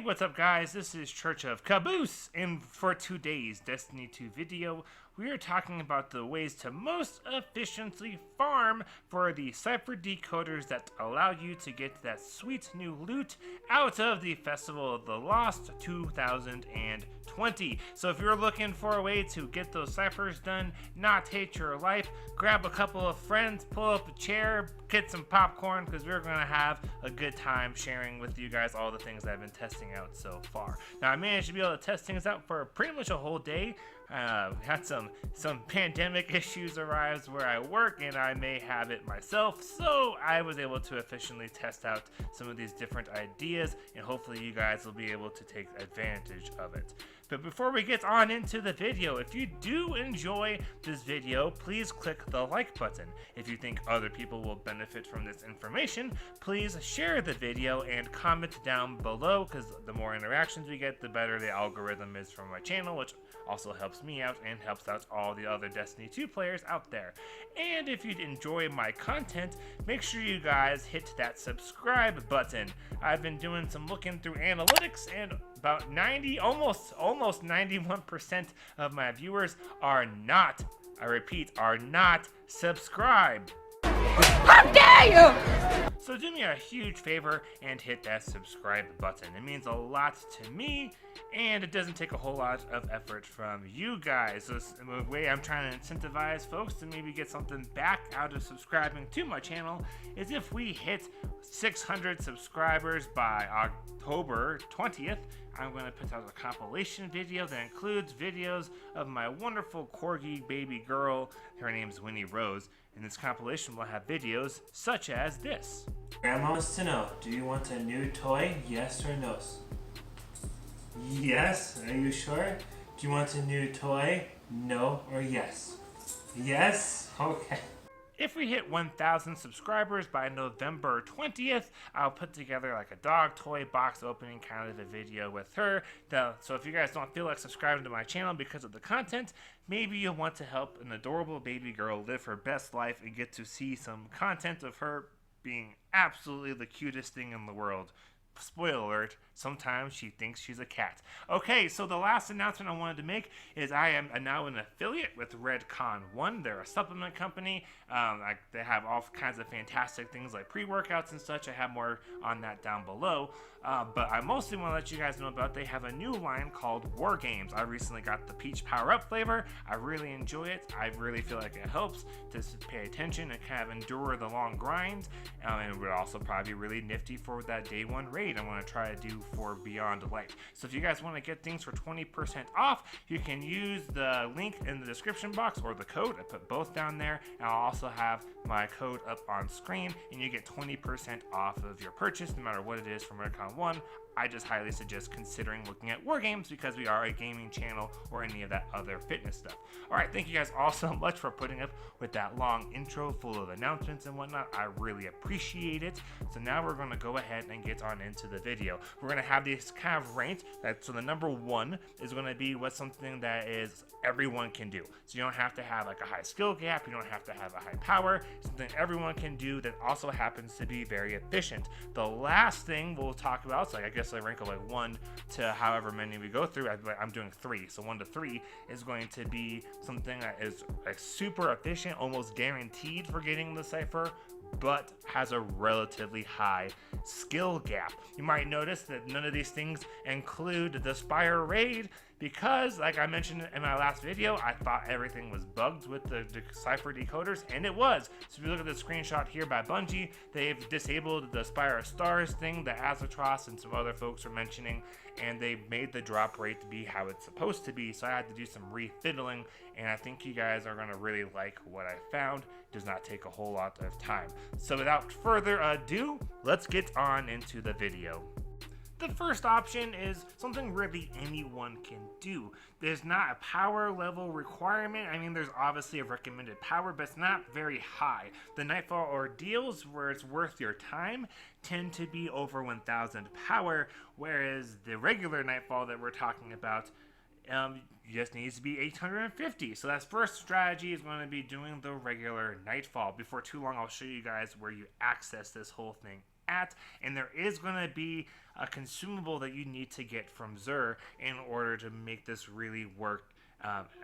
Hey, what's up guys? This is Church of Caboose, and for today's Destiny 2 video, we are talking about the ways to most efficiently farm for the Decipher decoders that allow you to get that sweet new loot out of the Festival of the Lost 2020. So if you're looking for a way to get those ciphers done, not hate your life, grab a couple of friends, pull up a chair, get some popcorn, because we're going to have a good time sharing with you guys all the things I've been testing out so far. Now, I managed to be able to test things out for pretty much a whole day. Had some pandemic issues arise where I work, and I may have it myself, so I was able to efficiently test out some of these different ideas, and hopefully you guys will be able to take advantage of it. But before we get on into the video, if you do enjoy this video, please click the like button. If you think other people will benefit from this information, please share the video and comment down below, because the more interactions we get, the better the algorithm is for my channel, which also helps me out and helps out all the other Destiny 2 players out there. And if you enjoy my content, make sure you guys hit that subscribe button. I've been doing some looking through analytics, and about almost 91% of my viewers are not, I repeat, are not subscribed. How dare you! So do me a huge favor and hit that subscribe button. It means a lot to me, and it doesn't take a whole lot of effort from you guys. So the way I'm trying to incentivize folks to maybe get something back out of subscribing to my channel is if we hit 600 subscribers by October 20th, I'm going to put out a compilation video that includes videos of my wonderful corgi baby girl. Her name's Winnie Rose, and this compilation will have videos such as this. Grandma wants to know, do you want a new toy? Yes or no? Yes? Are you sure? Do you want a new toy? No or yes? Yes? Okay. If we hit 1,000 subscribers by November 20th, I'll put together like a dog toy box opening kind of a video with her. So if you guys don't feel like subscribing to my channel because of the content, maybe you'll want to help an adorable baby girl live her best life and get to see some content of her being absolutely the cutest thing in the world. Spoiler alert, sometimes she thinks she's a cat. Okay, so the last announcement I wanted to make is I am now an affiliate with Redcon 1. They're a supplement company. They have all kinds of fantastic things like pre-workouts and such. I have more on that down below. But I mostly want to let you guys know about they have a new line called War Games. I recently got the peach power-up flavor. I really enjoy it. I really feel like it helps to pay attention and kind of endure the long grind. And it would also probably be really nifty for that day one raid I'm going to try to do for Beyond Life. So if you guys want to get things for 20% off, you can use the link in the description box or the code. I put both down there, and I'll also have my code up on screen, and you get 20% off of your purchase no matter what it is from Redcon 1. I just highly suggest considering looking at War Games because we are a gaming channel or any of that other fitness stuff. Alright, thank you guys all so much for putting up with that long intro full of announcements and whatnot. I really appreciate it. So now we're going to go ahead and get on into the video. We're going to have these kind of ranked. So the number 1 is going to be what's something that is everyone can do. So you don't have to have like a high skill gap. You don't have to have a high power. Something everyone can do that also happens to be very efficient. The last thing we'll talk about, so I guess I rank of like 1 to however many we go through. I'm doing 3, so 1 to 3 is going to be something that is like super efficient, almost guaranteed for getting the cipher, but has a relatively high skill gap. You might notice that none of these things include the Spire raid because, like I mentioned in my last video, I thought everything was bugged with the Decipher decoders, and it was. So if you look at the screenshot here by Bungie, they've disabled the Spire Stars thing that Azatros and some other folks are mentioning, and they made the drop rate to be how it's supposed to be, so I had to do some refiddling, and I think you guys are going to really like what I found. It does not take a whole lot of time. So without further ado, let's get on into the video. The first option is something really anyone can do. There's not a power level requirement. I mean, there's obviously a recommended power, but it's not very high. The Nightfall ordeals, where it's worth your time, tend to be over 1,000 power, whereas the regular Nightfall that we're talking about you just needs to be 850. So that first strategy is going to be doing the regular Nightfall. Before too long, I'll show you guys where you access this whole thing at, and there is going to be a consumable that you need to get from Xur in order to make this really work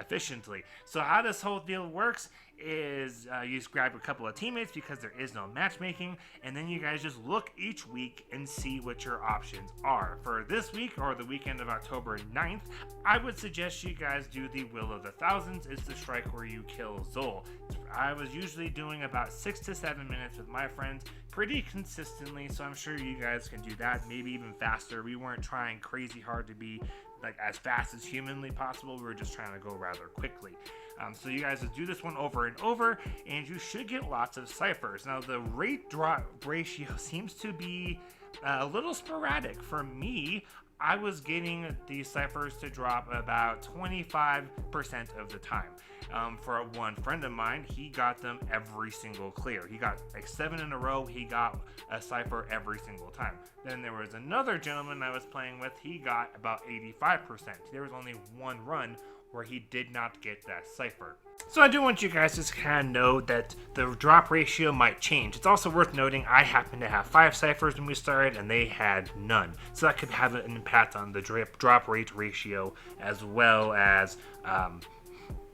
efficiently. So how this whole deal works is you just grab a couple of teammates because there is no matchmaking, and then you guys just look each week and see what your options are. For this week or the weekend of October 9th, I would suggest you guys do the Will of the Thousands. It's the strike where you kill Zol. I was usually doing about 6 to 7 minutes with my friends pretty consistently, so I'm sure you guys can do that, maybe even faster. We weren't trying crazy hard to be like as fast as humanly possible. We were just trying to go rather quickly. So you guys just do this one over and over, and you should get lots of ciphers. Now the rate drop ratio seems to be a little sporadic. For me, I was getting these ciphers to drop about 25% of the time. For one friend of mine, he got them every single clear. He got like 7 in a row. He got a cipher every single time. Then there was another gentleman I was playing with. He got about 85%. There was only one run where he did not get that cipher. So I do want you guys to kind of know that the drop ratio might change. It's also worth noting I happen to have 5 ciphers when we started, and they had none. So that could have an impact on the drop rate ratio as well as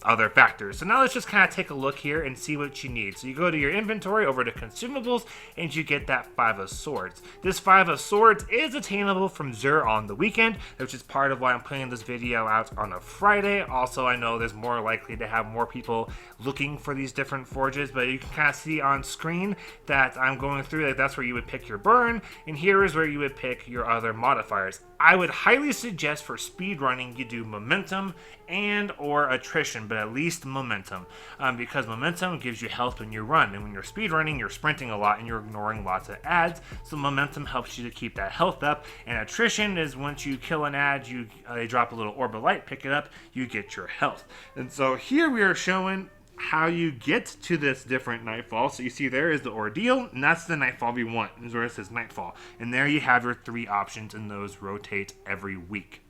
other factors. So now let's just kind of take a look here and see what you need. So you go to your inventory, over to consumables, and you get that 5 of Swords. This 5 of Swords is attainable from Xur on the weekend, which is part of why I'm putting this video out on a Friday. Also, I know there's more likely to have more people looking for these different forges, but you can kind of see on screen that I'm going through, like that's where you would pick your burn, and here is where you would pick your other modifiers. I would highly suggest for speed running you do momentum and or attrition, but at least momentum, because momentum gives you health when you run, and when you're speed running, you're sprinting a lot and you're ignoring lots of ads. So momentum helps you to keep that health up, and attrition is once you kill an ad, they drop a little orb of light, pick it up, you get your health. And so here we are showing how you get to this different Nightfall. So you see there is the Ordeal, and that's the Nightfall we want, is where it says Nightfall. And there you have your 3 options, and those rotate every week.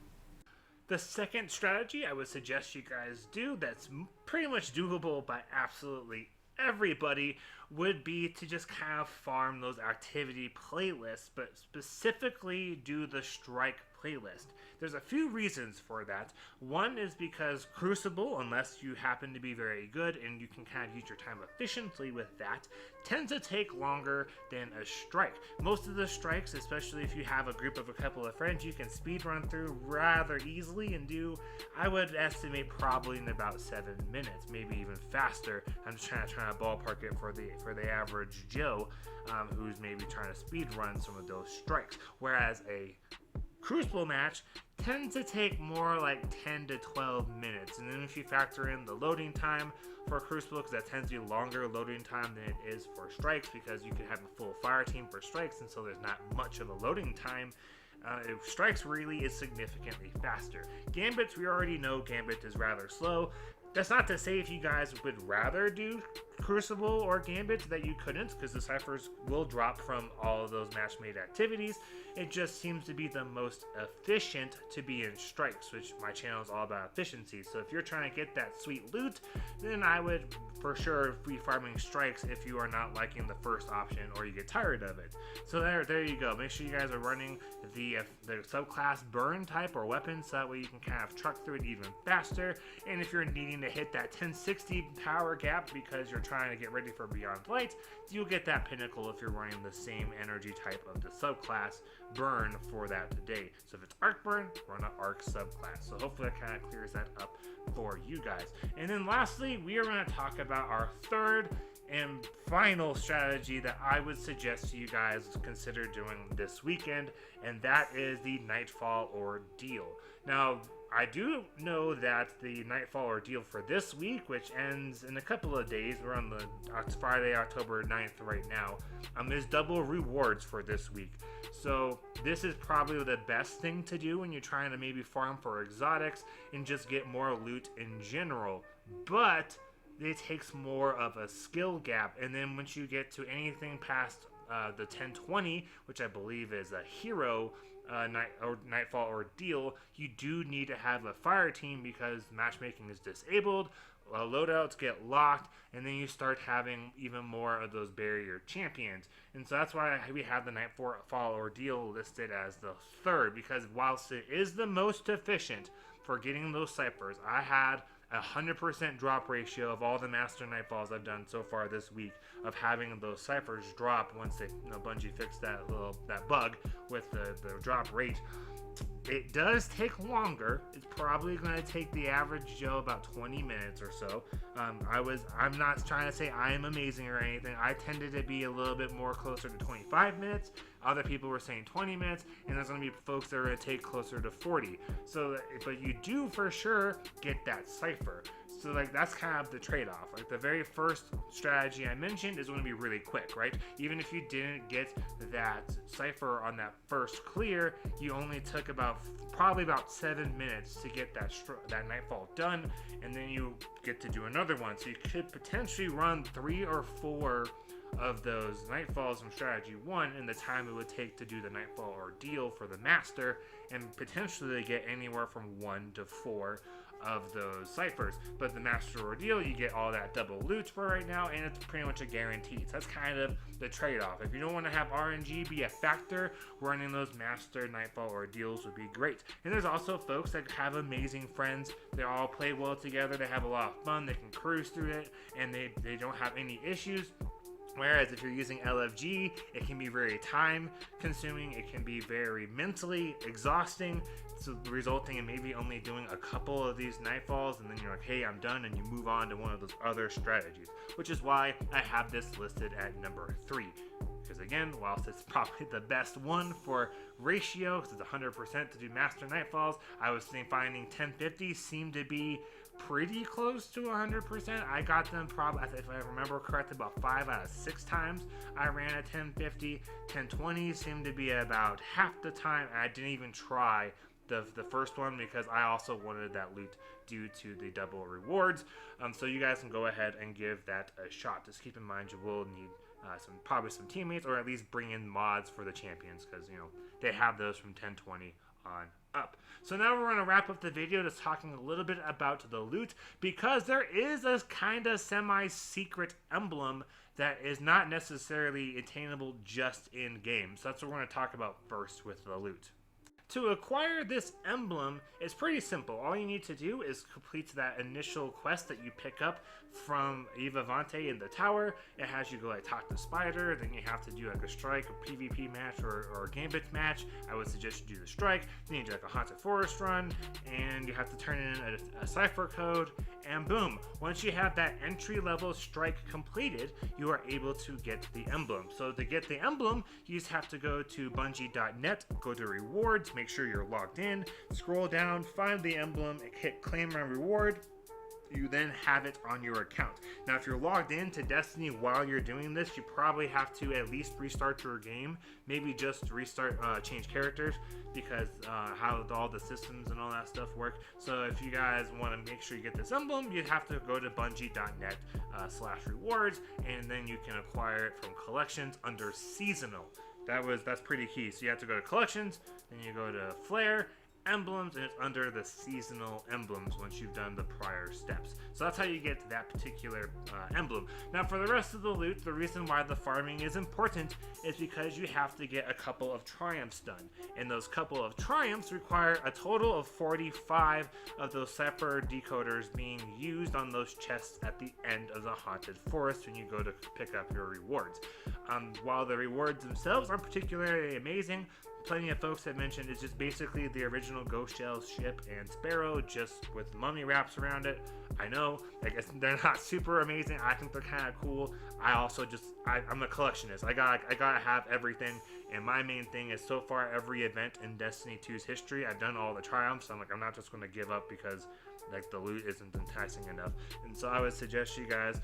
The second strategy I would suggest you guys do, that's pretty much doable by absolutely everybody, would be to just kind of farm those activity playlists, but specifically do the strike playlist. There's a few reasons for that. One is because Crucible, unless you happen to be very good and you can kind of use your time efficiently with that, tends to take longer than a strike. Most of the strikes, especially if you have a group of a couple of friends, you can speed run through rather easily and do, I would estimate, probably in about 7 minutes, maybe even faster. I'm just trying to ballpark it for the average Joe who's maybe trying to speed run some of those strikes. Whereas a Crucible match tends to take more like 10 to 12 minutes. And then if you factor in the loading time for Crucible, because that tends to be longer loading time than it is for strikes, because you can have a full fire team for strikes, and so there's not much of a loading time. Strikes really is significantly faster. Gambits, we already know Gambit is rather slow. That's not to say if you guys would rather do Crucible or Gambit that you couldn't, because the ciphers will drop from all of those match-made activities. It just seems to be the most efficient to be in strikes, which my channel is all about efficiency. So if you're trying to get that sweet loot, then I would for sure be farming strikes if you are not liking the first option or you get tired of it. So there you go. Make sure you guys are running the subclass burn type or weapon, so that way you can kind of truck through it even faster. And if you're needing to hit that 1060 power gap because you're trying to get ready for Beyond Light, you'll get that pinnacle if you're running the same energy type of the subclass burn for that today. So if it's arc burn, run an arc subclass. So hopefully that kind of clears that up for you guys. And then lastly, we are going to talk about our third and final strategy that I would suggest to you guys consider doing this weekend, and that is the Nightfall Ordeal. Now, I do know that the Nightfall Ordeal for this week, which ends in a couple of days, we're on the Friday, October 9th right now, is double rewards for this week. So this is probably the best thing to do when you're trying to maybe farm for exotics and just get more loot in general. But it takes more of a skill gap, and then once you get to anything past the 1020, which I believe is a hero Nightfall Ordeal, you do need to have a fire team because matchmaking is disabled. Loadouts get locked, and then you start having even more of those barrier champions. And so that's why we have the Nightfall Ordeal listed as the third, because whilst it is the most efficient for getting those ciphers, I had 100% drop ratio of all the Master Nightfalls I've done so far this week of having those ciphers drop once they, Bungie fixed that bug with the drop rate. It does take longer. It's probably going to take the average Joe about 20 minutes or so. I'm not trying to say I am amazing or anything. I tended to be a little bit more closer to 25 minutes. Other people were saying 20 minutes, and there's going to be folks that are going to take closer to 40. So, but you do for sure get that cipher. So like that's kind of the trade-off. Like the very first strategy I mentioned is going to be really quick, right? Even if you didn't get that cipher on that first clear, you only took probably about 7 minutes to get that Nightfall done, and then you get to do another one. So you could potentially run 3 or 4 of those Nightfalls from Strategy 1 in the time it would take to do the Nightfall Ordeal for the Master, and potentially get anywhere from 1 to 4 of those ciphers. But the Master Ordeal, you get all that double loot for right now, and it's pretty much a guarantee. So that's kind of the trade-off. If you don't want to have RNG be a factor, running those Master Nightfall Ordeals would be great. And there's also folks that have amazing friends. They all play well together. They have a lot of fun. They can cruise through it, and they don't have any issues. Whereas if you're using LFG, it can be very time consuming, it can be very mentally exhausting, so resulting in maybe only doing a couple of these Nightfalls, and then you're like, hey, I'm done, and you move on to one of those other strategies, which is why I have this listed at number 3. Because again, whilst it's probably the best one for ratio, because it's 100% to do Master Nightfalls, I was finding 1050 seemed to be pretty close to 100%. I got them probably, if I remember correctly, about 5 out of 6 times I ran a 1050. 1020 seemed to be about half the time. I didn't even try the first one because I also wanted that loot due to the double rewards. So you guys can go ahead and give that a shot. Just keep in mind you will need probably some teammates, or at least bring in mods for the champions, because they have those from 1020 on up. So now we're going to wrap up the video just talking a little bit about the loot, because there is a kind of semi-secret emblem that is not necessarily attainable just in game. So that's what we're going to talk about first with the loot. To acquire this emblem, it's pretty simple. All you need to do is complete that initial quest that you pick up from Eva Vante in the tower. It has you go like talk to Spider, then you have to do like a strike, a PvP match, or a Gambit match. I would suggest you do the strike. Then you do like a Haunted Forest run, and you have to turn in a cipher code, and boom. Once you have that entry level strike completed, you are able to get the emblem. So to get the emblem, you just have to go to bungie.net, go to rewards, make sure you're logged in, scroll down, find the emblem, hit claim and reward. You then have it on your account. Now, if you're logged into Destiny while you're doing this, you probably have to at least restart your game. Maybe just restart, change characters, because how all the systems and all that stuff work. So if you guys want to make sure you get this emblem, you have to go to bungie.net /rewards, and then you can acquire it from collections under seasonal. That's pretty key. So you have to go to collections, then you go to Flare, emblems, and it's under the seasonal emblems once you've done the prior steps. So that's how you get to that particular emblem. Now for the rest of the loot, the reason why the farming is important is because you have to get a couple of triumphs done, and those couple of triumphs require a total of 45 of those Decipher decoders being used on those chests at the end of the Haunted Forest when you go to pick up your rewards. While the rewards themselves aren't particularly amazing, plenty of folks have mentioned it's just basically the original Ghost Shell ship and Sparrow, just with mummy wraps around it. I know, I guess they're not super amazing. I think they're kind of cool. I also I'm a collectionist. I gotta have everything. And my main thing is, so far every event in Destiny 2's history, I've done all the triumphs. I'm not just going to give up because the loot isn't enticing enough. And so I would suggest you guys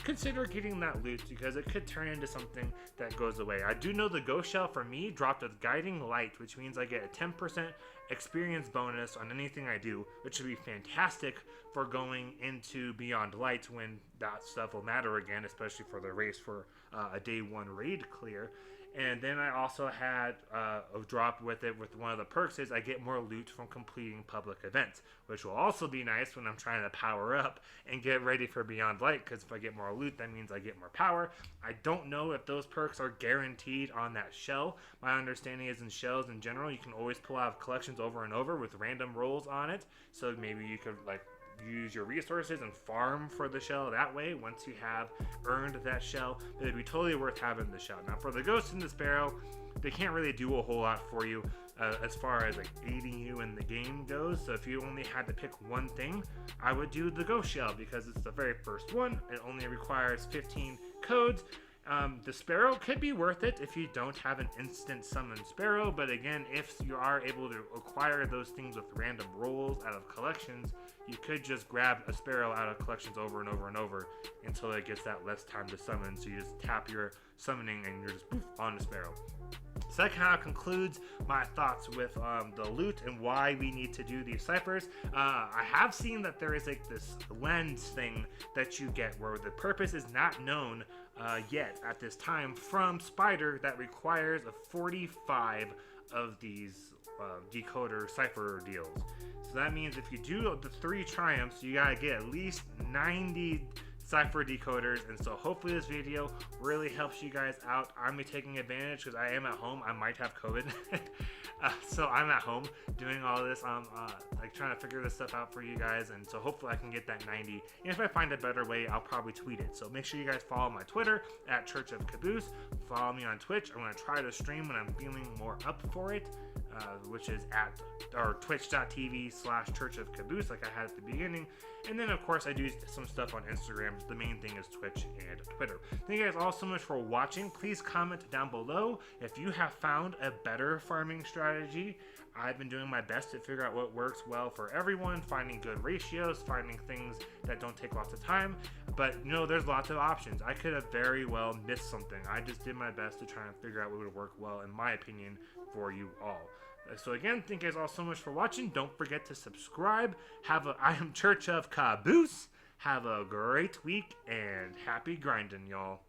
consider getting that loot, because it could turn into something that goes away. I do know the Ghost Shell for me dropped with Guiding Light, which means I get a 10% experience bonus on anything I do, which would be fantastic for going into Beyond Light when that stuff will matter again, especially for the race for a day 1 raid clear. And then I also had a drop with it with one of the perks is I get more loot from completing public events, which will also be nice when I'm trying to power up and get ready for Beyond Light, because if I get more loot, that means I get more power. I don't know if those perks are guaranteed on that shell. My understanding is in shells in general, you can always pull out collections over and over with random rolls on it, so maybe you could like use your resources and farm for the shell that way once you have earned that shell. But it'd be totally worth having the shell. Now for the ghost and the sparrow, they can't really do a whole lot for you as far as like aiding you in the game goes. So if you only had to pick one thing, I would do the ghost shell because it's the very first one. It only requires 15 codes. The sparrow could be worth it if you don't have an instant summon sparrow, but again, if you are able to acquire those things with random rolls out of collections, you could just grab a sparrow out of collections over and over and over until it gets that less time to summon. So you just tap your summoning and you're just poof on the sparrow. So that kind of concludes my thoughts with the loot and why we need to do these ciphers. I have seen that there is like this lens thing that you get where the purpose is not known yet at this time from Spider that requires a 45 of these decoder cipher deals. So that means if you do the 3 triumphs, you gotta get at least 90 cipher decoders, and so hopefully this video really helps you guys out. I'm taking advantage because I am at home. I might have COVID. So I'm at home doing all this. Like trying to figure this stuff out for you guys, and so hopefully I can get that 90. And if I find a better way, I'll probably tweet it. So make sure you guys follow my Twitter at Church of Caboose. Follow me on Twitch. I'm going to try to stream when I'm feeling more up for it, which is at twitch.tv/Church of Caboose, like I had at the beginning. And then, of course, I do some stuff on Instagram. The main thing is Twitch and Twitter. Thank you guys all so much for watching. Please comment down below if you have found a better farming strategy. I've been doing my best to figure out what works well for everyone, finding good ratios, finding things that don't take lots of time. But, you know, there's lots of options. I could have very well missed something. I just did my best to try and figure out what would work well, in my opinion, for you all. So again, thank you guys all so much for watching. Don't forget to subscribe. I am Church of Caboose. Have a great week and happy grinding, y'all.